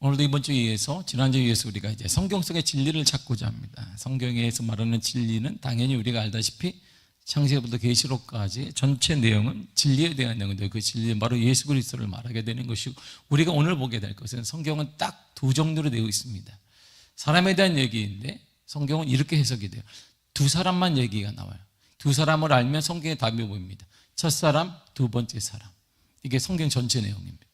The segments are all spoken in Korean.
오늘도 이번 주에 이어서 지난주에 이어서 우리가 이제 성경 속의 진리를 찾고자 합니다. 성경에서 말하는 진리는 당연히 우리가 알다시피 창세기부터 계시록까지 전체 내용은 진리에 대한 내용인데, 그 진리는 바로 예수 그리스도를 말하게 되는 것이고, 우리가 오늘 보게 될 것은 성경은 딱 두 종류로 되어 있습니다. 사람에 대한 얘기인데 성경은 이렇게 해석이 돼요. 두 사람만 얘기가 나와요. 두 사람을 알면 성경의 답이 보입니다. 첫 사람, 두 번째 사람. 이게 성경 전체 내용입니다.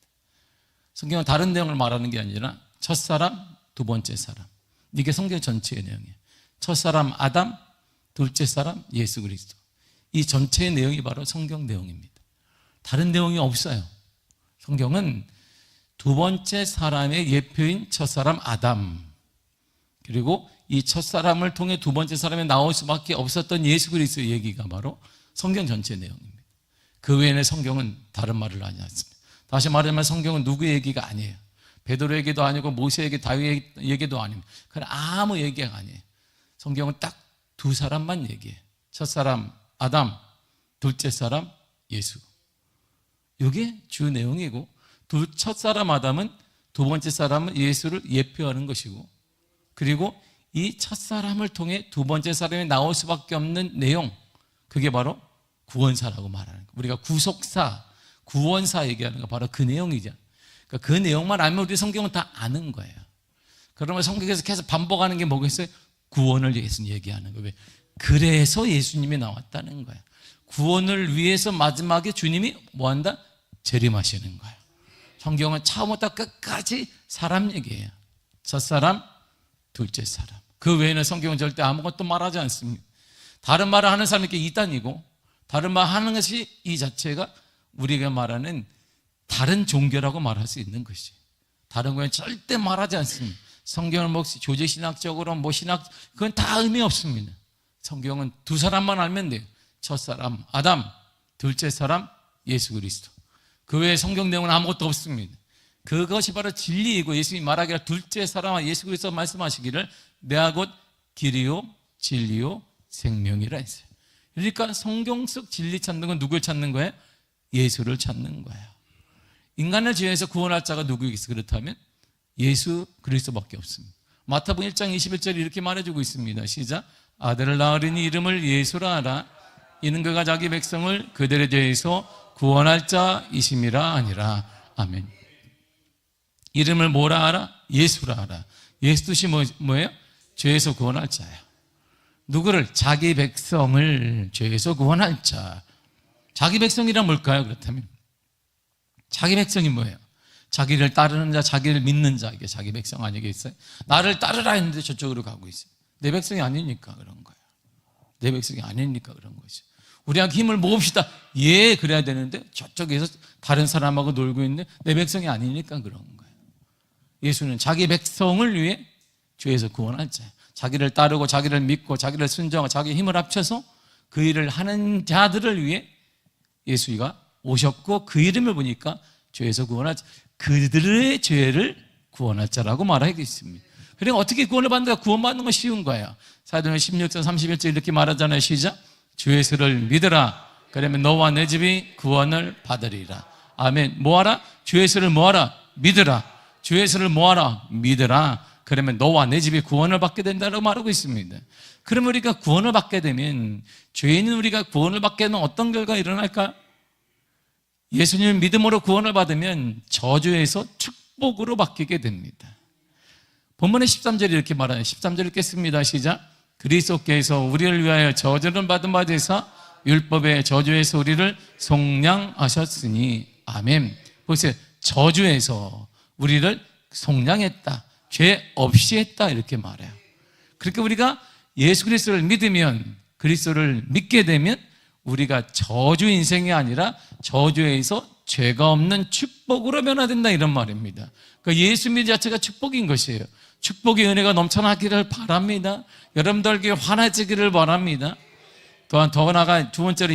성경은 다른 내용을 말하는 게 아니라 첫 사람, 두 번째 사람. 이게 성경 전체의 내용이에요. 첫 사람 아담, 둘째 사람 예수 그리스도. 이 전체의 내용이 바로 성경 내용입니다. 다른 내용이 없어요. 성경은 두 번째 사람의 예표인 첫 사람 아담, 그리고 이 첫 사람을 통해 두 번째 사람이 나올 수밖에 없었던 예수 그리스도의 얘기가 바로 성경 전체 내용입니다. 그 외에는 성경은 다른 말을 하지 않습니다. 다시 말하면 성경은 누구의 얘기가 아니에요. 베드로 얘기도 아니고 모세 얘기, 다윗 얘기도 아닙니다. 그건 아무 얘기가 아니에요. 성경은 딱 두 사람만 얘기해요. 첫 사람 아담, 둘째 사람 예수. 이게 주 내용이고, 첫 사람 아담은 두 번째 사람은 예수를 예표하는 것이고, 그리고 이 첫 사람을 통해 두 번째 사람이 나올 수밖에 없는 내용, 그게 바로 구원사라고 말하는 거예요. 우리가 구속사, 구원사 얘기하는 거 바로 그 내용이죠. 그러니까 그 내용만 알면 우리 성경은 다 아는 거예요. 그러면 성경에서 계속 반복하는 게 뭐겠어요? 구원을 예수님 얘기하는 거예요. 그래서 예수님이 나왔다는 거예요. 구원을 위해서 마지막에 주님이 뭐한다? 재림하시는 거예요. 성경은 처음부터 끝까지 사람 얘기예요. 첫 사람, 둘째 사람. 그 외에는 성경은 절대 아무것도 말하지 않습니다. 다른 말을 하는 사람이 이단이고, 다른 말 하는 것이 이 자체가 우리가 말하는 다른 종교라고 말할 수 있는 것이, 다른 거는 절대 말하지 않습니다. 성경을 뭐 조제신학적으로 뭐 신학, 그건 다 의미 없습니다. 성경은 두 사람만 알면 돼요. 첫 사람 아담, 둘째 사람 예수 그리스도. 그 외에 성경 내용은 아무것도 없습니다. 그것이 바로 진리이고, 예수님이 말하기를 둘째 사람과 예수 그리스도 말씀하시기를 내가 곧 길이요 진리요 생명이라 했어요. 그러니까 성경 속 진리 찾는 건 누구를 찾는 거예요? 예수를 찾는 거예요. 인간을 지어서 구원할 자가 누구겠어? 그렇다면 예수 그리스도밖에 없습니다. 마태복음 1장 21절이 이렇게 말해주고 있습니다. 시작. 아들을 낳으리니 이름을 예수라 하라. 이는 그가 자기 백성을 그들의 죄에서 구원할 자이심이라 아니라. 아멘. 이름을 뭐라 하라? 예수라 하라. 예수 뜻이 뭐예요? 죄에서 구원할 자예요. 누구를? 자기 백성을 죄에서 구원할 자. 자기 백성이란 뭘까요? 그렇다면 자기 백성이 뭐예요? 자기를 따르는 자, 자기를 믿는 자, 이게 자기 백성 아니겠어요? 나를 따르라 했는데 저쪽으로 가고 있어요. 내 백성이 아니니까 그런 거예요. 내 백성이 아니니까 그런 거죠. 우리가 힘을 모읍시다. 예, 그래야 되는데 저쪽에서 다른 사람하고 놀고 있는데 내 백성이 아니니까 그런 거예요. 예수는 자기 백성을 위해 죄에서 구원할 자예요. 자기를 따르고 자기를 믿고 자기를 순종하고 자기 힘을 합쳐서 그 일을 하는 자들을 위해 예수가 오셨고, 그 이름을 보니까 죄에서 구원할 자, 그들의 죄를 구원할 자라고 말하겠습니다. 그러니까 어떻게 구원을 받는가? 구원받는 건 쉬운 거예요. 사도행전 16장 31절 이렇게 말하잖아요. 시작. 주 예수를 믿으라. 그러면 너와 내 집이 구원을 받으리라. 아멘. 뭐하라? 주 예수를 뭐하라? 믿으라. 주 예수를 뭐하라? 믿으라. 그러면 너와 내 집이 구원을 받게 된다고 말하고 있습니다. 그러면 우리가 구원을 받게 되면, 죄 있는 우리가 구원을 받게 되면 어떤 결과가 일어날까? 예수님을 믿음으로 구원을 받으면 저주에서 축복으로 바뀌게 됩니다. 본문의 13절이 이렇게 말하네요. 13절 읽겠습니다. 시작. 그리스도께서 우리를 위하여 저주를 받은 바 되사 율법의 저주에서 우리를 속량하셨으니. 아멘. 보세요. 저주에서 우리를 속량했다. 죄 없이 했다. 이렇게 말해요. 그러니까 우리가 예수 그리스도를 믿으면, 그리스도를 믿게 되면 우리가 저주 인생이 아니라 저주에서 죄가 없는 축복으로 변화된다, 이런 말입니다. 그러니까 예수 믿는 자체가 축복인 것이에요. 축복의 은혜가 넘쳐나기를 바랍니다. 여러분들에게 환해지기를 바랍니다. 또한 더 나아가 두 번째로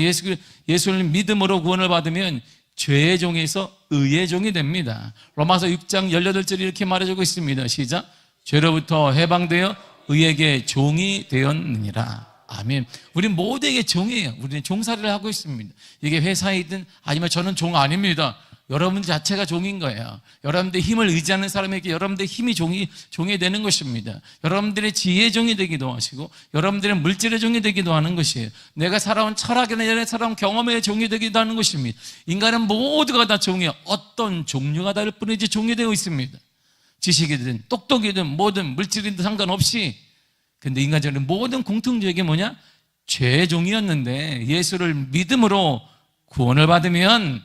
예수를 믿음으로 구원을 받으면 죄의 종에서 의의 종이 됩니다. 로마서 6장 18절이 이렇게 말해주고 있습니다. 시작. 죄로부터 해방되어 의에게 종이 되었느니라. 아멘. 우리 모두에게 종이에요. 우리는 종살이를 하고 있습니다. 이게 회사이든 아니면 저는 종 아닙니다. 여러분 자체가 종인 거예요. 여러분들의 힘을 의지하는 사람에게 여러분들의 힘이 종이 되는 것입니다. 여러분들의 지혜의 종이 되기도 하시고 여러분들의 물질의 종이 되기도 하는 것이에요. 내가 살아온 철학이나 내가 살아온 경험의 종이 되기도 하는 것입니다. 인간은 모두가 다 종이에요. 어떤 종류가 다를 뿐이지 종이 되어 있습니다. 지식이든 똑똑이든 뭐든 물질이든 상관없이. 근데 인간적으로 모든 공통적인 뭐냐? 죄의 종이었는데 예수를 믿음으로 구원을 받으면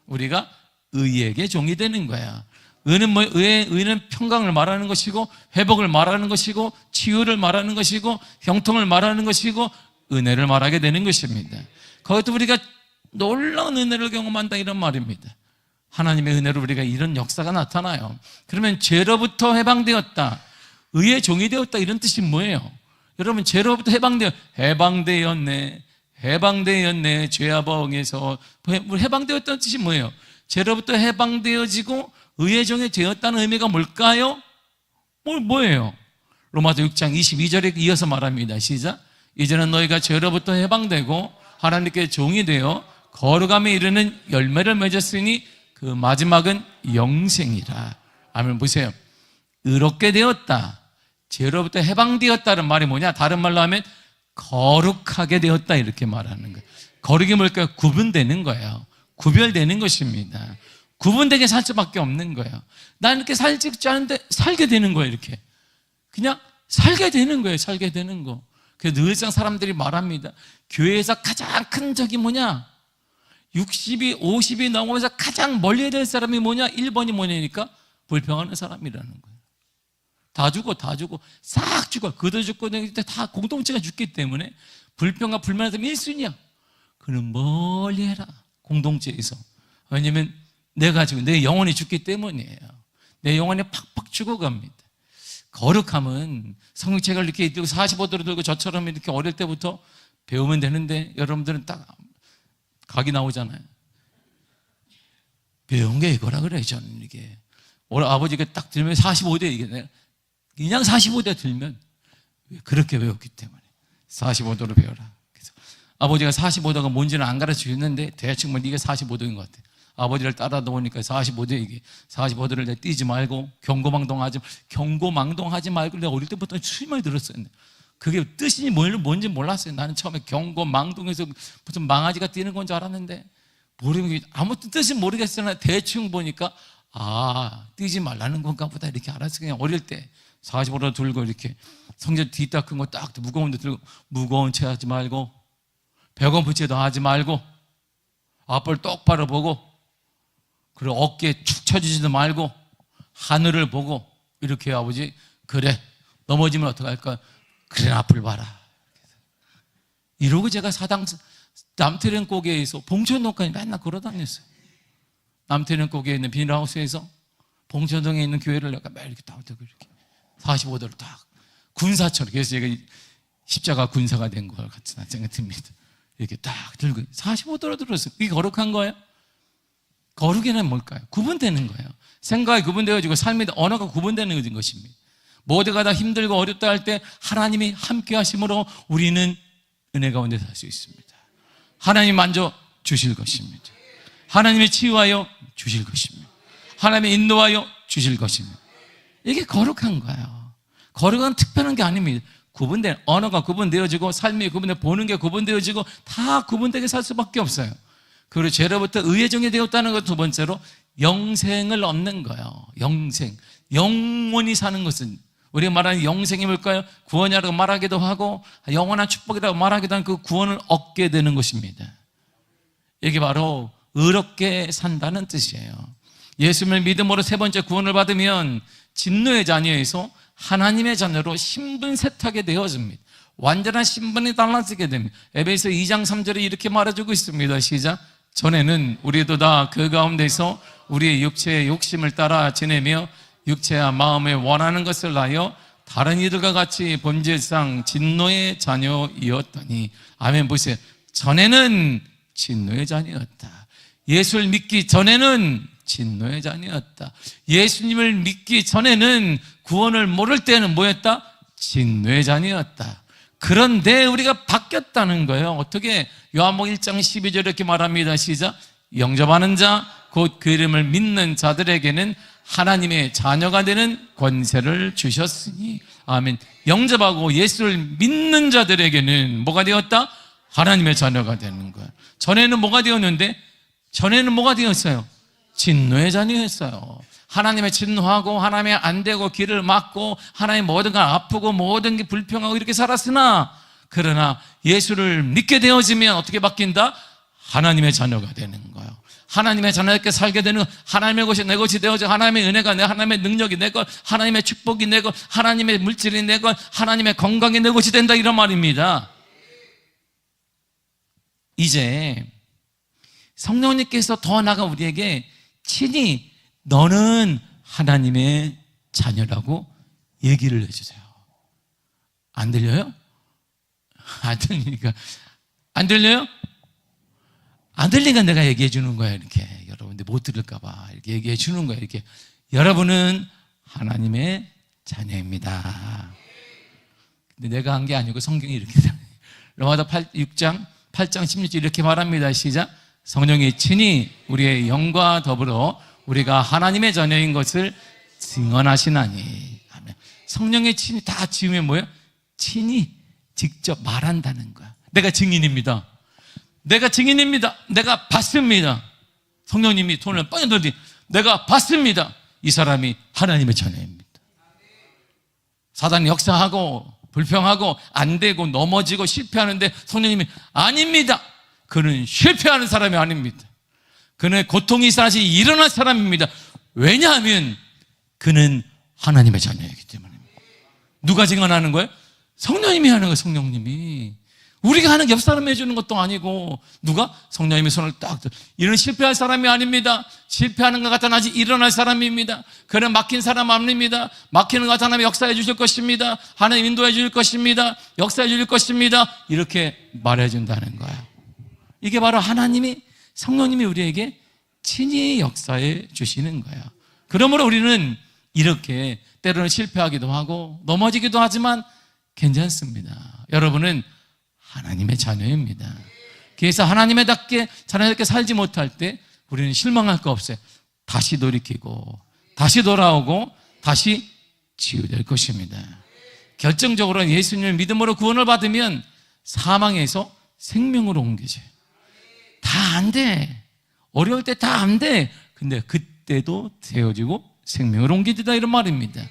우리가 의에게 종이 되는 거야. 의는 뭐? 의는 평강을 말하는 것이고 회복을 말하는 것이고 치유를 말하는 것이고 형통을 말하는 것이고 은혜를 말하게 되는 것입니다. 그것도 우리가 놀라운 은혜를 경험한다 이런 말입니다. 하나님의 은혜로 우리가 이런 역사가 나타나요. 그러면 죄로부터 해방되었다, 의의 종이 되었다 이런 뜻이 뭐예요? 여러분, 죄로부터 해방되었네. 죄와 벌에서 해방되었다는 뜻이 뭐예요? 죄로부터 해방되어지고 의의 종이 되었다는 의미가 뭘까요? 뭐예요? 로마서 6장 22절에 이어서 말합니다. 시작. 이제는 너희가 죄로부터 해방되고 하나님께 종이 되어 거룩함에 이르는 열매를 맺었으니 그 마지막은 영생이라. 아멘. 보세요. 의롭게 되었다, 죄로부터 해방되었다는 말이 뭐냐? 다른 말로 하면 거룩하게 되었다 이렇게 말하는 거예요. 거룩이 뭘까요? 구분되는 거예요. 구별되는 것입니다. 구분되게 살 수밖에 없는 거예요. 난 이렇게 살지 않은데 살게 되는 거예요. 이렇게 그냥 살게 되는 거예요. 살게 되는 거. 그래서 늘상 사람들이 말합니다. 교회에서 가장 큰 적이 뭐냐? 60이 50이 넘어서 가장 멀리 해야 될 사람이 뭐냐? 1번이 뭐냐니까 불평하는 사람이라는 거예요. 다 죽어 싹 죽어. 그도 죽고 다 공동체가 죽기 때문에 불평과 불만의 사람이 1순위야. 그는 멀리 해라, 공동체에서. 왜냐면 내가 지금 내 영혼이 죽기 때문이에요. 내 영혼이 팍팍 죽어갑니다. 거룩함은 성경책을 이렇게 45도로 들고 저처럼 이렇게 어릴 때부터 배우면 되는데 여러분들은 딱 각이 나오잖아요. 배운 게 이거라 그래요. 저는 이게 오늘 아버지가 딱 들면 45대 이게 그냥 45대 들면 그렇게 배웠기 때문에 45도로 배워라. 그래서 아버지가 45도가 뭔지는 안 가르쳐 주는데 대충 뭐 네가 45도인 것 같아. 아버지를 따라다 보니까 45도 이게 45도를 내가 뛰지 말고 경고망동하지 말고 내가 어릴 때부터 수이 많이 들었어요. 그게 뜻이 뭔지 몰랐어요. 나는 처음에 경고망동해서 무슨 망아지가 뛰는 건 줄 알았는데 아무튼 뜻은 모르겠으나 대충 보니까 뛰지 말라는 건가 보다 이렇게 알았어요. 그냥 어릴 때 45도 들고 이렇게 성전 뒤딱 큰 거 딱 무거운 데 들고 무거운 채 하지 말고 배고픈 채도 하지 말고 앞을 똑바로 보고 그리고 어깨에 축 처지지도 말고 하늘을 보고 이렇게 아버지 그래 넘어지면 어떡할까? 그래 앞을 봐라. 이러고 제가 남태령 고개에서 봉천동까지 맨날 걸어다녔어요. 남태령 고개에 있는 비닐하우스에서 봉천동에 있는 교회를 내가 매일 이렇게 딱 들고 이렇게 45도를 딱 군사처럼. 그래서 제가 십자가 군사가 된 것 같은 생각이 듭니다. 이렇게 딱 들고 45도로 들었어요. 이게 거룩한 거예요? 거룩이란 뭘까요? 구분되는 거예요. 생각이 구분되어지고 삶이 언어가 구분되는 것입니다. 모두가 다 힘들고 어렵다 할 때 하나님이 함께 하심으로 우리는 은혜 가운데 살 수 있습니다. 하나님 만져 주실 것입니다. 하나님이 치유하여 주실 것입니다. 하나님이 인도하여 주실 것입니다. 이게 거룩한 거예요. 거룩은 특별한 게 아닙니다. 구분된 언어가 구분되어지고 삶이 구분되어 보는 게 구분되어지고 다 구분되게 살 수밖에 없어요. 그리고 죄로부터 의의 종이 되었다는 것 두 번째로 영생을 얻는 거예요. 영생, 영원히 사는 것은 우리가 말하는 영생이 뭘까요? 구원이라고 말하기도 하고 영원한 축복이라고 말하기도 하는 그 구원을 얻게 되는 것입니다. 이게 바로 의롭게 산다는 뜻이에요. 예수님을 믿음으로 세 번째 구원을 받으면 진노의 자녀에서 하나님의 자녀로 신분 세탁이 되어집니다. 완전한 신분이 달라지게 됩니다. 에베소 2장 3절에 이렇게 말해주고 있습니다. 시작. 전에는 우리도 다 그 가운데서 우리의 육체의 욕심을 따라 지내며 육체와 마음에 원하는 것을 하여 다른 이들과 같이 본질상 진노의 자녀이었더니. 아멘. 보세요. 전에는 진노의 자녀였다. 예수를 믿기 전에는 진노의 자녀였다. 예수님을 믿기 전에는 구원을 모를 때는 뭐였다? 진노의 자녀였다. 그런데 우리가 바뀌었다는 거예요. 어떻게? 요한복음 1장 12절 이렇게 말합니다. 시작. 영접하는 자, 곧 그 이름을 믿는 자들에게는 하나님의 자녀가 되는 권세를 주셨으니. 아멘. 영접하고 예수를 믿는 자들에게는 뭐가 되었다? 하나님의 자녀가 되는 거야. 전에는 뭐가 되었는데? 전에는 뭐가 되었어요? 진노의 자녀였어요. 하나님의 진노하고 하나님의 안 되고 길을 막고 하나님 모든 걸 아프고 모든 게 불평하고 이렇게 살았으나, 그러나 예수를 믿게 되어지면 어떻게 바뀐다? 하나님의 자녀가 되는 거예요. 하나님의 자녀답게 살게 되는, 하나님의 것이 내 것이 되어져, 하나님의 은혜가 내, 하나님의 능력이 내 것, 하나님의 축복이 내 것, 하나님의 물질이 내 것, 하나님의 건강이 내 것이 된다, 이런 말입니다. 이제 성령님께서 더 나아가 우리에게 친히 너는 하나님의 자녀라고 얘기를 해주세요. 안 들려요? 안 들리니까. 안 들려요? 안 들리니까 내가 얘기해 주는 거야, 이렇게. 여러분들 못 들을까봐 이렇게 얘기해 주는 거야, 이렇게. 여러분은 하나님의 자녀입니다. 근데 내가 한 게 아니고 성경이 이렇게 로마서 6장 8장 16절 이렇게 말합니다. 시작. 성령이 친히 우리의 영과 더불어 우리가 하나님의 자녀인 것을 증언하시나니. 아멘. 성령의 친히 다 지으면 뭐예요? 친히 직접 말한다는 거야. 내가 증인입니다. 내가 증인입니다. 내가 봤습니다. 성령님이 손을 뻥 들더니 내가 봤습니다. 이 사람이 하나님의 자녀입니다. 사단이 역사하고 불평하고 안 되고 넘어지고 실패하는데 성령님이 아닙니다. 그는 실패하는 사람이 아닙니다. 그는 고통이 다시 일어날 사람입니다. 왜냐하면 그는 하나님의 자녀이기 때문입니다. 누가 증언하는 거예요? 성령님이 하는 거예요. 성령님이. 우리가 하는 게 옆 사람이 해주는 것도 아니고. 누가? 성령님이 손을 딱 들어. 이런 실패할 사람이 아닙니다. 실패하는 것 같아 아직 일어날 사람입니다. 그는 막힌 사람 아닙니다. 막히는 것 같아 하나님 역사해 주실 것입니다. 하나님 인도해 주실 것입니다. 역사해 주실 것입니다. 이렇게 말해 준다는 거야. 이게 바로 하나님이, 성령님이 우리에게 친히 역사해 주시는 거예요. 그러므로 우리는 이렇게 때로는 실패하기도 하고 넘어지기도 하지만 괜찮습니다. 여러분은 하나님의 자녀입니다. 그래서 하나님의답게 자녀답게 살지 못할 때 우리는 실망할 거 없어요. 다시 돌이키고 다시 돌아오고 다시 치유될 것입니다. 결정적으로 예수님을 믿음으로 구원을 받으면 사망에서 생명으로 옮겨져요. 다 안 돼. 어려울 때 다 안 돼. 근데 그때도 되어지고 생명으로 옮겨지다, 이런 말입니다.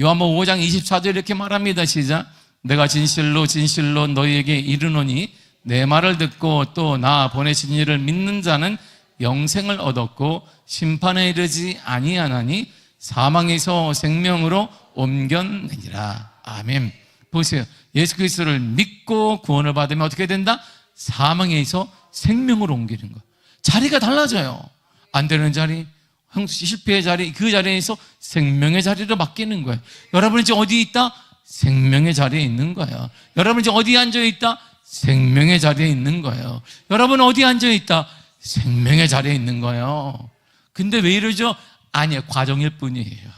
요한복음 5장 24절 이렇게 말합니다. 시작. 내가 진실로 진실로 너희에게 이르노니 내 말을 듣고 또 나 보내신 이를 믿는 자는 영생을 얻었고 심판에 이르지 아니하나니 사망에서 생명으로 옮겨내니라. 아멘. 보세요. 예수 그리스도를 믿고 구원을 받으면 어떻게 된다? 사망에서 생명으로 옮기는 거예요. 자리가 달라져요. 안 되는 자리, 실패의 자리, 그 자리에서 생명의 자리로 바뀌는 거예요. 여러분이 지금 어디에 있다? 생명의 자리에 있는 거예요. 여러분 이제 어디에 앉아있다? 생명의 자리에 있는 거예요. 여러분 어디에 앉아있다? 생명의 자리에 있는 거예요. 근데 왜 이러죠? 아니에요. 과정일 뿐이에요.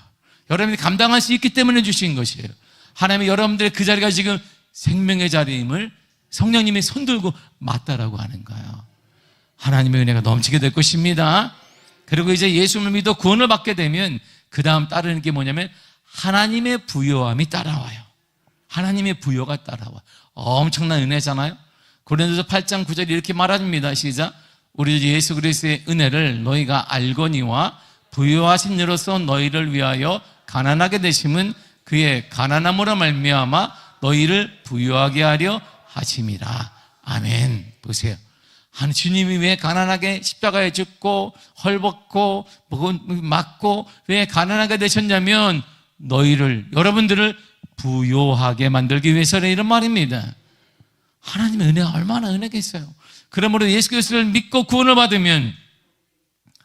여러분이 감당할 수 있기 때문에 주신 것이에요. 하나님이 여러분들의 그 자리가 지금 생명의 자리임을 성령님이 손들고 맞다라고 하는 거예요. 하나님의 은혜가 넘치게 될 것입니다. 그리고 이제 예수를 믿어 구원을 받게 되면 그 다음 따르는 게 뭐냐면 하나님의 부요함이 따라와요. 하나님의 부요가 따라와. 엄청난 은혜잖아요. 고린도서 8장 9절 이렇게 말합니다. 시작. 우리 예수 그리스도의 은혜를 너희가 알거니와 부요하신 이로써 너희를 위하여 가난하게 되심은 그의 가난함으로 말미암아 너희를 부요하게 하려 하심이라. 아멘. 보세요. 주님이 왜 가난하게 십자가에 죽고 헐벗고 맞고 왜 가난하게 되셨냐면 너희를, 여러분들을 부요하게 만들기 위해서는, 이런 말입니다. 하나님의 은혜가 얼마나 은혜겠어요. 그러므로 예수 그리스도를 믿고 구원을 받으면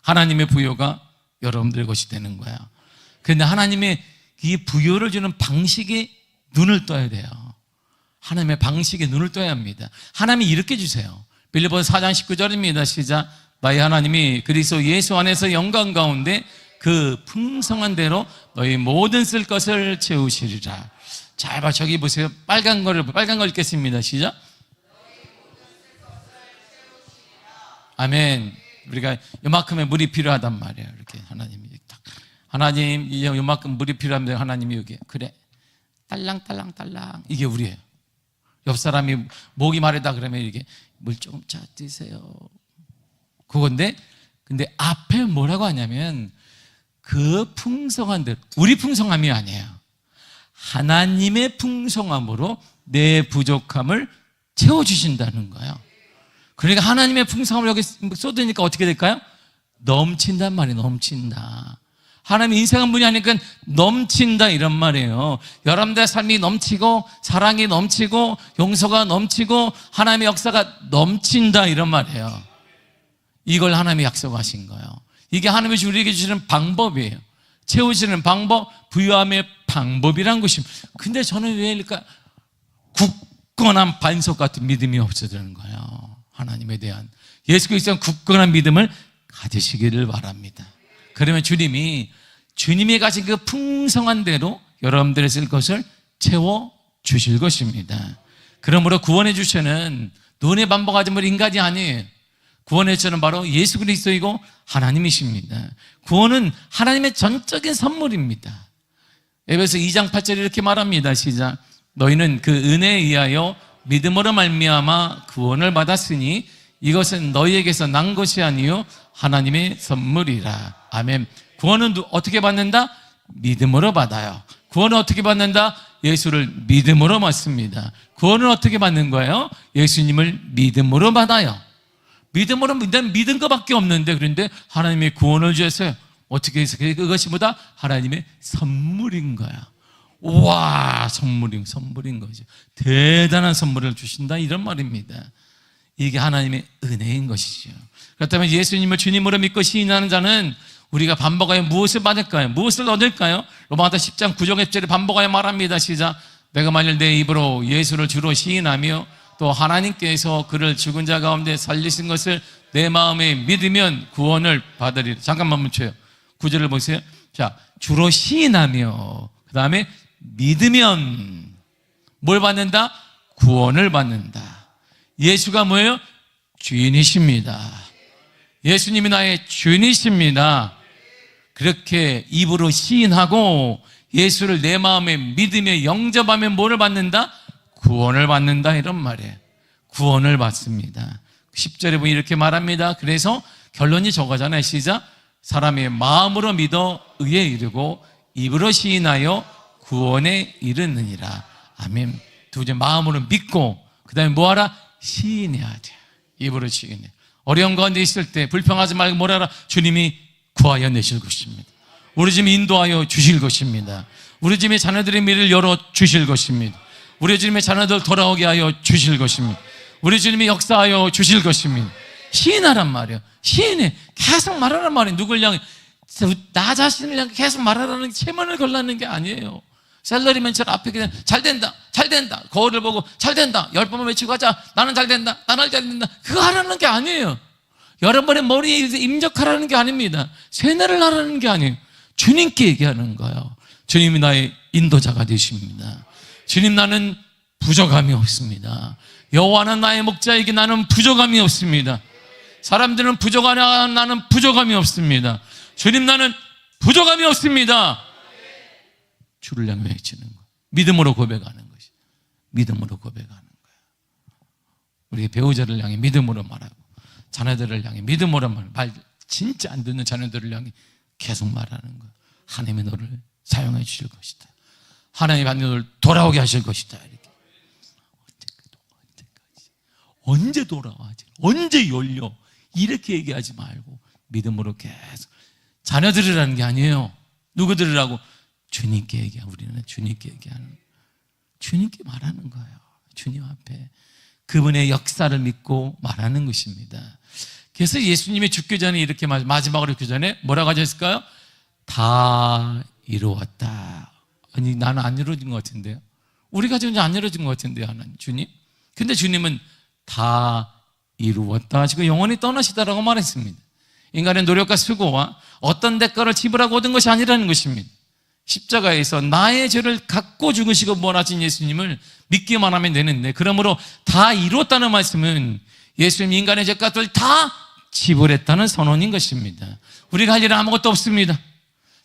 하나님의 부요가 여러분들의 것이 되는 거야. 그런데 하나님의 이 부요를 주는 방식에 눈을 떠야 돼요. 하나님의 방식에 눈을 떠야 합니다. 하나님이 이렇게 주세요. 빌립보서 4장 19절입니다. 시작. 나의 하나님이 그리스도 예수 안에서 영광 가운데 그 풍성한 대로 너희 모든 쓸 것을 채우시리라. 잘 봐, 저기 보세요. 빨간 거 읽겠습니다. 시작. 아멘. 우리가 요만큼의 물이 필요하단 말이에요. 이렇게 하나님이 딱, 하나님 이제 요만큼 물이 필요한데 하나님이 여기 그래 딸랑딸랑딸랑 이게 우리예요. 옆 사람이 목이 마르다 그러면 이게 물 조금 차 드세요. 그건데 근데 앞에 뭐라고 하냐면 그 풍성한 대로 우리 풍성함이 아니에요. 하나님의 풍성함으로 내 부족함을 채워주신다는 거예요. 그러니까 하나님의 풍성함을 여기 쏟으니까 어떻게 될까요? 넘친단 말이에요. 넘친다. 하나님 인생은 분이 하니까 넘친다 이런 말이에요. 여러분들의 삶이 넘치고 사랑이 넘치고 용서가 넘치고 하나님의 역사가 넘친다 이런 말이에요. 이걸 하나님이 약속하신 거예요. 이게 하나님이 우리에게 주시는 방법이에요. 채우시는 방법, 부유함의 방법이란 것입니다. 근데 저는 왜 이럴까? 굳건한 반석 같은 믿음이 없어지는 거예요. 하나님에 대한 예수 그리스도의 굳건한 믿음을 가지시기를 바랍니다. 그러면 주님이 가진 그 풍성한 대로 여러분들의 쓸 것을 채워 주실 것입니다. 그러므로 구원해 주시는 눈에 반복하지 말 인간이 아니에요. 구원해 주시는 바로 예수 그리스도이고 하나님이십니다. 구원은 하나님의 전적인 선물입니다. 에베소 2장 8절에 이렇게 말합니다. 시작. 너희는 그 은혜에 의하여 믿음으로 말미암아 구원을 받았으니 이것은 너희에게서 난 것이 아니요 하나님의 선물이라. 아멘. 구원은 어떻게 받는다? 믿음으로 받아요. 구원은 어떻게 받는다? 예수를 믿음으로 받습니다. 구원은 어떻게 받는 거예요? 예수님을 믿음으로 받아요. 믿음으로 믿은 것밖에 없는데 그런데 하나님이 구원을 주셨어요. 어떻게 해서 그것이 보다 하나님의 선물인 거야. 와, 선물인 거죠. 대단한 선물을 주신다 이런 말입니다. 이게 하나님의 은혜인 것이죠. 그렇다면 예수님을 주님으로 믿고 시인하는 자는 우리가 반복하여 무엇을 받을까요? 무엇을 얻을까요? 로마서 10장 9절 10절에 반복하여 말합니다. 시작. 내가 만일 내 입으로 예수를 주로 시인하며 또 하나님께서 그를 죽은 자 가운데 살리신 것을 내 마음에 믿으면 구원을 받으리라. 잠깐만 멈춰요. 9절을 보세요. 자, 주로 시인하며 그 다음에 믿으면 뭘 받는다? 구원을 받는다. 예수가 뭐예요? 주인이십니다. 예수님이 나의 주인이십니다. 그렇게 입으로 시인하고 예수를 내 마음에 믿으며 영접하면 뭐를 받는다? 구원을 받는다 이런 말이에요. 구원을 받습니다. 10절에 보면 이렇게 말합니다. 그래서 결론이 저거잖아요. 시작. 사람의 마음으로 믿어 의에 이르고 입으로 시인하여 구원에 이르느니라. 아멘. 두 번째 마음으로 믿고 그 다음에 뭐하라? 시인해야 돼요. 입으로 시인해. 어려운 가운데 있을 때 불평하지 말고 뭐라라? 주님이 구하여 내실 것입니다. 우리 집에 인도하여 주실 것입니다. 우리 집에 자녀들의 미래를 열어 주실 것입니다. 우리 주님의 자녀들 돌아오게 하여 주실 것입니다. 우리 주님이 역사하여 주실 것입니다. 시인하란 말이에요. 시인해. 계속 말하란 말이에요. 누굴 향해? 나 자신을 향해 계속 말하라는 게 체면을 걸라는 게 아니에요. 셀러리맨처럼 앞에 그냥 잘 된다, 잘 된다. 거울을 보고 잘 된다. 10번만 외치고 가자. 나는 잘 된다, 나는 잘 된다. 그거 하라는 게 아니에요. 여러분의 머리에 임적하라는 게 아닙니다. 세뇌를 하라는 게 아니에요. 주님께 얘기하는 거예요. 주님이 나의 인도자가 되십니다. 주님, 나는 부족함이 없습니다. 여호와는 나의 목자이기 나는 부족함이 없습니다. 사람들은 부족하냐? 나는 부족함이 없습니다. 주님, 나는 부족함이 없습니다. 주를 향해 외치는 거. 믿음으로 고백하는 것이. 믿음으로 고백하는 거예요. 우리 배우자를 향해 믿음으로 말하고 자녀들을 향해 믿음으로 말 진짜 안 듣는 자녀들을 향해 계속 말하는 거예요. 하나님이 너를 사용해 주실 것이다. 하나님이 너를 돌아오게 하실 것이다. 이렇게. 언제 돌아와지? 언제 열려? 이렇게 얘기하지 말고 믿음으로 계속. 자녀들이라는 게 아니에요. 누구 들으라고? 주님께 얘기하고 우리는 주님께 얘기하는 거예요. 주님께 말하는 거예요. 주님 앞에 그분의 역사를 믿고 말하는 것입니다. 그래서 예수님이 죽기 전에 이렇게 마지막으로 죽기 전에 뭐라고 하셨을까요? 다 이루었다. 아니, 나는 안 이루어진 것 같은데요. 우리가 지금 안 이루어진 것 같은데요, 하나님, 주님. 근데 주님은 다 이루었다 하시고 영원히 떠나시다라고 말했습니다. 인간의 노력과 수고와 어떤 대가를 지불하고 얻은 것이 아니라는 것입니다. 십자가에서 나의 죄를 갖고 죽으시고 부활하신 예수님을 믿기만 하면 되는데, 그러므로 다 이루었다는 말씀은 예수님 인간의 죄값을 다 지불했다는 선언인 것입니다. 우리가 할 일은 아무것도 없습니다.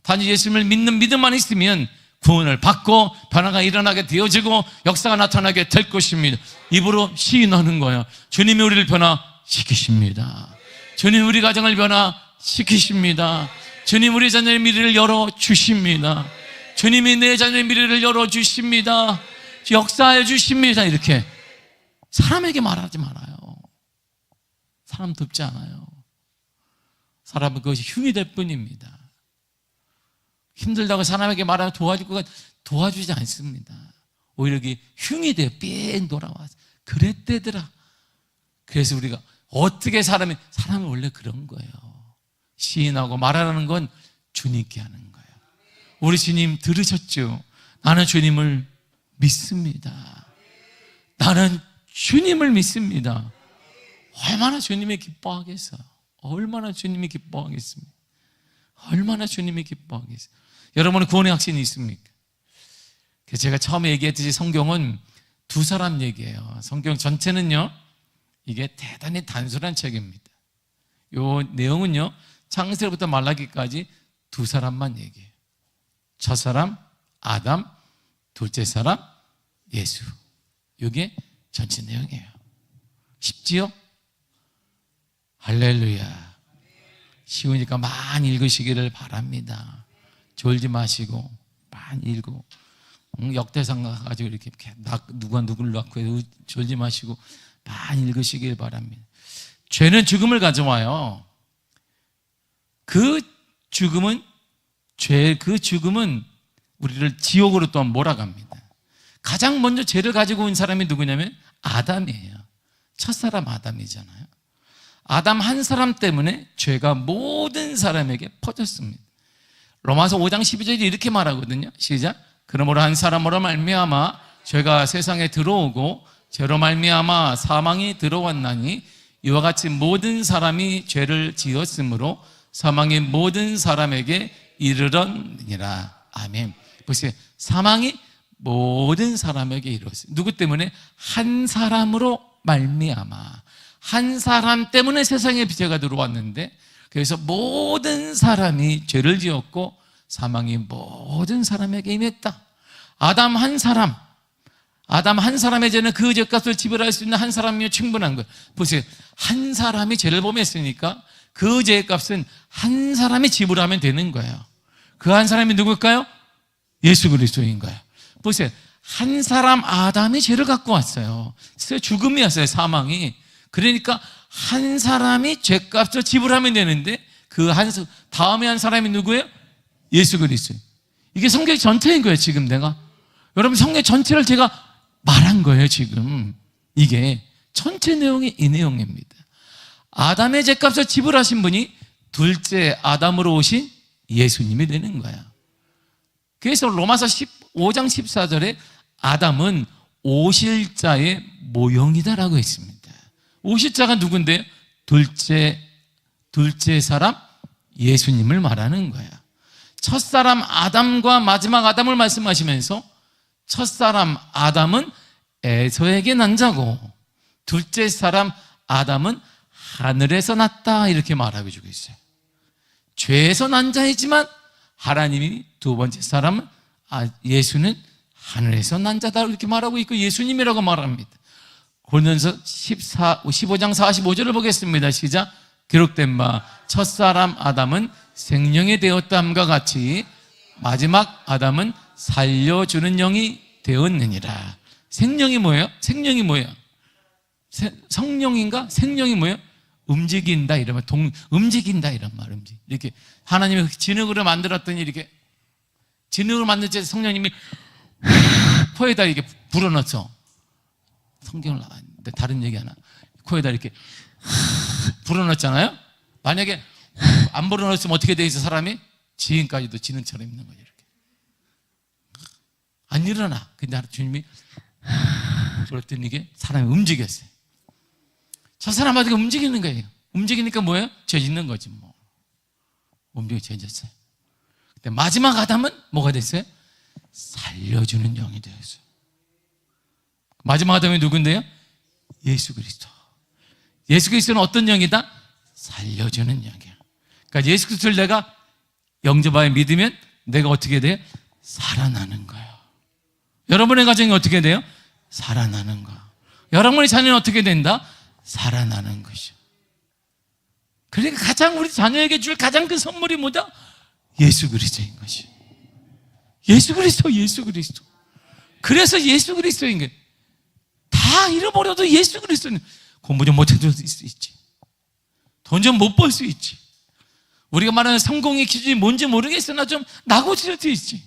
단지 예수님을 믿는 믿음만 있으면 구원을 받고 변화가 일어나게 되어지고 역사가 나타나게 될 것입니다. 입으로 시인하는 거예요. 주님이 우리를 변화시키십니다. 주님 우리 가정을 변화시키십니다. 주님 우리 자녀의 미래를 열어주십니다. 주님이 내 자녀의 미래를 열어주십니다. 역사해 주십니다. 이렇게 사람에게 말하지 말아요. 사람 돕지 않아요. 사람은 그것이 흉이 될 뿐입니다. 힘들다고 사람에게 말하면 도와줄 것 도와주지 않습니다. 오히려 그게 흉이 돼요. 삥 돌아와서 그랬대더라. 그래서 우리가 어떻게 사람은 원래 그런 거예요. 시인하고 말하는 건 주님께 하는 거예요. 우리 주님 들으셨죠? 나는 주님을 믿습니다. 나는 주님을 믿습니다. 얼마나 주님이 기뻐하겠어요. 얼마나 주님이 기뻐하겠습니까? 얼마나 주님이 기뻐하겠어요. 여러분은 구원의 확신이 있습니까? 그래서 제가 처음에 얘기했듯이 성경은 두 사람 얘기예요. 성경 전체는요, 이게 대단히 단순한 책입니다. 요 내용은요, 창세로부터 말라기까지 두 사람만 얘기해요. 첫 사람 아담, 둘째 사람 예수. 이게 전체 내용이에요. 쉽지요? 할렐루야. 쉬우니까 많이 읽으시기를 바랍니다. 졸지 마시고 많이 읽고, 역대상 가지고 이렇게 누가 누구를 낳고 졸지 마시고 많이 읽으시길 바랍니다. 죄는 죽음을 가져와요. 그 죽음은 우리를 지옥으로 또한 몰아갑니다. 가장 먼저 죄를 가지고 온 사람이 누구냐면 아담이에요. 첫사람 아담이잖아요. 아담 한 사람 때문에 죄가 모든 사람에게 퍼졌습니다. 로마서 5장 12절에 이렇게 말하거든요. 시작. 그러므로 한 사람으로 말미암아 죄가 세상에 들어오고 죄로 말미암아 사망이 들어왔나니 이와 같이 모든 사람이 죄를 지었으므로 사망이 모든 사람에게 이르렀느니라. 아멘. 보세요. 사망이 모든 사람에게 이르렀어요. 누구 때문에? 한 사람으로 말미암아. 한 사람 때문에 세상에 죄가 들어왔는데, 그래서 모든 사람이 죄를 지었고 사망이 모든 사람에게 임했다. 아담 한 사람의 죄는 그 죄값을 지불할 수 있는 한 사람이면 충분한 거예요. 보세요. 한 사람이 죄를 범했으니까 그 죄값은 한 사람이 지불하면 되는 거예요. 그 한 사람이 누굴까요? 예수 그리스도인 거예요. 보세요. 한 사람 아담이 죄를 갖고 왔어요. 죽음이었어요. 사망이. 그러니까 한 사람이 죄값을 지불하면 되는데 그 다음에 한 사람이 누구예요? 예수 그리스도. 이게 성경 전체인 거예요. 지금 내가 여러분 성경 전체를 제가 말한 거예요. 지금 이게 전체 내용이 이 내용입니다. 아담의 죄값을 지불하신 분이 둘째 아담으로 오신 예수님이 되는 거야. 그래서 로마서 15장 14절에 아담은 오실자의 모형이다라고 했습니다. 오실자가 누군데요? 둘째 사람 예수님을 말하는 거야. 첫사람 아담과 마지막 아담을 말씀하시면서 첫사람 아담은 에서에게 난 자고 둘째 사람 아담은 하늘에서 났다, 이렇게 말하고 주고 있어요. 죄에서 난 자이지만 하나님이 두 번째 사람은 예수는 하늘에서 난 자다, 이렇게 말하고 있고 예수님이라고 말합니다. 고린도서 15장 45절을 보겠습니다. 시작. 기록된 바 첫사람 아담은 생명이 되었다함과 같이 마지막 아담은 살려주는 영이 되었느니라. 생명이 뭐예요? 생명이 뭐예요? 성령인가? 생명이 뭐예요? 움직인다 이러면 움직인다 이런 말. 이렇게 하나님이 진흙으로 만들었더니 이렇게 진흙으로 만들 때 성령님이 코에다 이렇게 불어넣죠. 성경을 나왔는데 다른 얘기 하나. 코에다 이렇게 불어넣었잖아요. 만약에 안 불어넣었으면 어떻게 돼 있어? 사람이 지금까지도 지능처럼 있는 거죠. 이렇게 안 일어나. 근데 주님이 그랬더니 이게 사람이 움직였어요. 저 사람한테 움직이는 거예요. 움직이니까 뭐예요? 죄 짓는 거지 뭐. 죄졌어요. 근데 마지막 아담은 뭐가 됐어요? 살려주는 영이 되었어요. 마지막 아담이 누군데요? 예수 그리스도. 예수 그리스도는 어떤 영이다? 살려주는 영이야. 그러니까 예수 그리스도를 내가 영접하여 믿으면 내가 어떻게 돼요? 살아나는 거예요. 여러분의 가정이 어떻게 돼요? 살아나는 거. 여러분의 자녀는 어떻게 된다? 살아나는 것이죠. 그러니까 가장 우리 자녀에게 줄 가장 큰 선물이 뭐다? 예수 그리스도인 것이. 예수 그리스도. 그래서 예수 그리스도인 거예요. 다 잃어버려도 예수 그리스도는 공부 좀 못해도 수 있지. 돈 좀 못 벌 수 있지. 우리가 말하는 성공의 기준이 뭔지 모르겠으나 좀 나고칠 수 있지.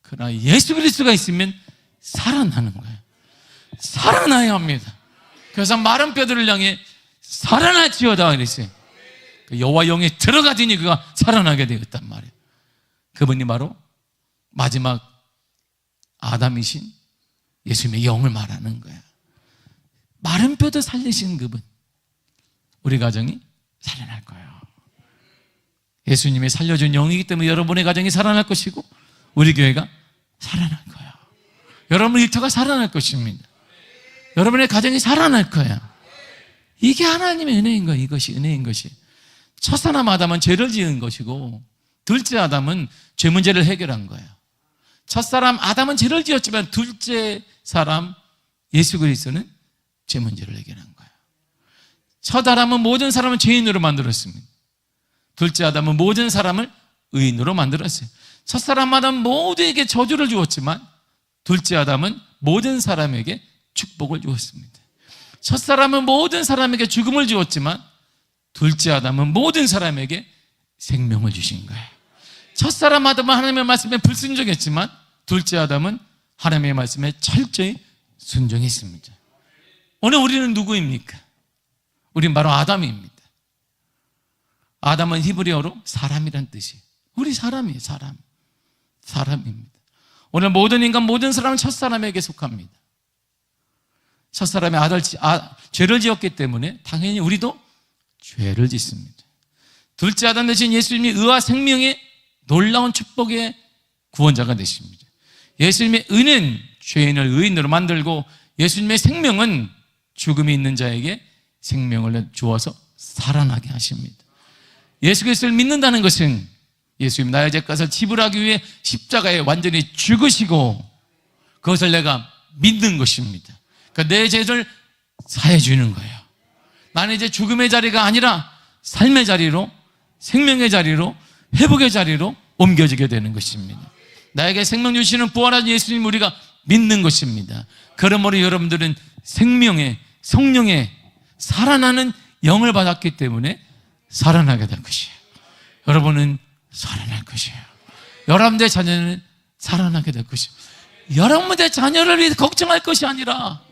그러나 예수 그리스도가 있으면 살아나는 거예요. 살아나야 합니다. 그래서 마른 뼈들을 향해 살아날지어다 그랬어요. 여호와 영에 들어가더니 그가 살아나게 되었단 말이에요. 그분이 바로 마지막 아담이신 예수님의 영을 말하는 거예요. 마른 뼈도 살리신 그분, 우리 가정이 살아날 거예요. 예수님이 살려준 영이기 때문에 여러분의 가정이 살아날 것이고 우리 교회가 살아날 거예요. 여러분 일터가 살아날 것입니다. 여러분의 가정이 살아날 거예요. 이게 하나님의 은혜인 거예요. 이것이 은혜인 것이. 첫사람 아담은 죄를 지은 것이고 둘째 아담은 죄 문제를 해결한 거예요. 첫사람 아담은 죄를 지었지만 둘째 사람 예수 그리스도는 죄 문제를 해결한 거예요. 첫 아담은 모든 사람을 죄인으로 만들었습니다. 둘째 아담은 모든 사람을 의인으로 만들었어요. 첫사람 아담은 모두에게 저주를 주었지만 둘째 아담은 모든 사람에게 축복을 주었습니다. 첫사람은 모든 사람에게 죽음을 주었지만 둘째 아담은 모든 사람에게 생명을 주신 거예요. 첫사람 아담은 하나님의 말씀에 불순종했지만 둘째 아담은 하나님의 말씀에 철저히 순종했습니다. 오늘 우리는 누구입니까? 우리는 바로 아담입니다. 아담은 히브리어로 사람이란 뜻이에요. 우리 사람이에요. 사람입니다. 오늘 모든 인간, 모든 사람은 첫사람에게 속합니다. 첫사람이 죄를 지었기 때문에 당연히 우리도 죄를 짓습니다. 둘째 아담 대신 예수님이 의와 생명의 놀라운 축복의 구원자가 되십니다. 예수님의 의는 죄인을 의인으로 만들고 예수님의 생명은 죽음이 있는 자에게 생명을 주어서 살아나게 하십니다. 예수 그리스도를 믿는다는 것은 예수님 나의 죄값을 지불하기 위해 십자가에 완전히 죽으시고 그것을 내가 믿는 것입니다. 그러니까 내 죄를 사해 주는 거예요. 나는 이제 죽음의 자리가 아니라 삶의 자리로, 생명의 자리로, 회복의 자리로 옮겨지게 되는 것입니다. 나에게 생명 주시는 부활한 예수님 우리가 믿는 것입니다. 그러므로 여러분들은 생명의, 성령의 살아나는 영을 받았기 때문에 살아나게 될 것이에요. 여러분은 살아날 것이에요. 여러분들의 자녀는 살아나게 될 것이에요. 여러분들의 자녀를 위해 걱정할 것이 아니라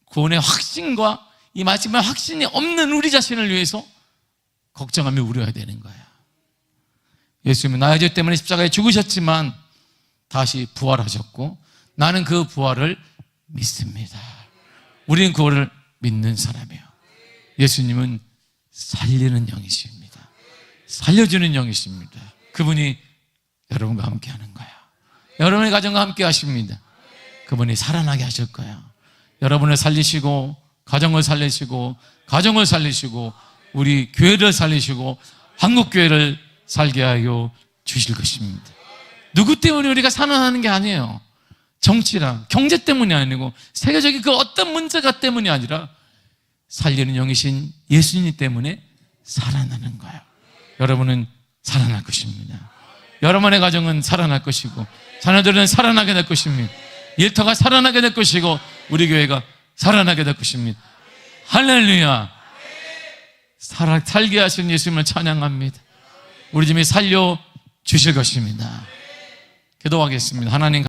구원의 확신과 이 마지막 확신이 없는 우리 자신을 위해서 걱정하며 우려야 되는 거예요. 예수님은 나의 죄 때문에 십자가에 죽으셨지만 다시 부활하셨고 나는 그 부활을 믿습니다. 우리는 그거를 믿는 사람이에요. 예수님은 살리는 영이십니다. 살려주는 영이십니다. 그분이 여러분과 함께 하는 거예요. 여러분의 가정과 함께 하십니다. 그분이 살아나게 하실 거예요. 여러분을 살리시고 가정을 살리시고 가정을 살리시고 우리 교회를 살리시고 한국교회를 살게 하여 주실 것입니다. 누구 때문에 우리가 살아나는 게 아니에요. 정치랑 경제 때문이 아니고 세계적인 그 어떤 문제가 때문이 아니라 살리는 영이신 예수님 때문에 살아나는 거예요. 여러분은 살아날 것입니다. 여러분의 가정은 살아날 것이고 자녀들은 살아나게 될 것입니다. 일터가 살아나게 될 것이고 우리 교회가 살아나게 될 것입니다. 할렐루야. 살게 하신 예수님을 찬양합니다. 우리 집에 살려 주실 것입니다. 기도하겠습니다. 하나님